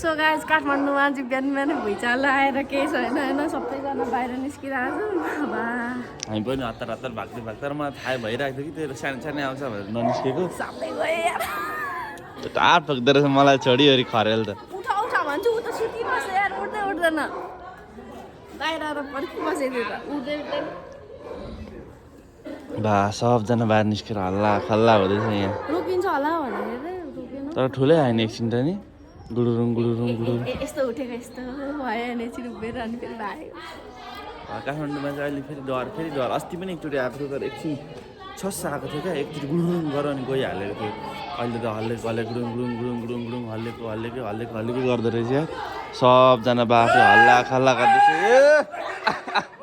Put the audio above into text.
so guys काठमाडौँमा चाहिँ बिहान बिहानै भुइँचालो आएर केही छैन होइन सबैजना बाहिर निस्किरहेको छ बा हामी पनि हतार हतार भाग्दै भाग्दै मलाई थाहा भइरहेको थियो कि त्यो सानो सानो आउँछ भनेर ननिस्केको सबै गयो यार टाप फ्याक्दो रहेछ मलाई छोडिवरी खरेल त उठा उठा भन्छु उ त सुतिबस्छ यार उठ्दै उठ्दैन बाहिर आएर पर्खिबस्यो त्यो त उठ्दै बा सबजना बाहिर निस्केर हल्ला खल्ला हुँदैछ यहाँ रोकिन्छ होला भनेर रोकेन तर ठुलै आएन एकछिन त नि गुडुरुङ गुडुरुङ गुडुरुङ यस्तो उठेको यस्तो भयो भने एकछिन उभिएर अनि फेरि भाग्यो काठमाडौँमा चाहिँ अहिले फेरि डर अस्ति पनि एकचोटि आएको थियो तर एकछिन छस्स आएको थियो क्या एकचोटि गुडुरुङ गर अनि गइहालेको थियो अहिले त हल्लेको हल्ले गुडुङ गुडुङ गुडुङ गुडुङ गुडुङ हल्लेको गर्दो रहेछ सबजना बाटो हल्ला खल्ला गर्दैछ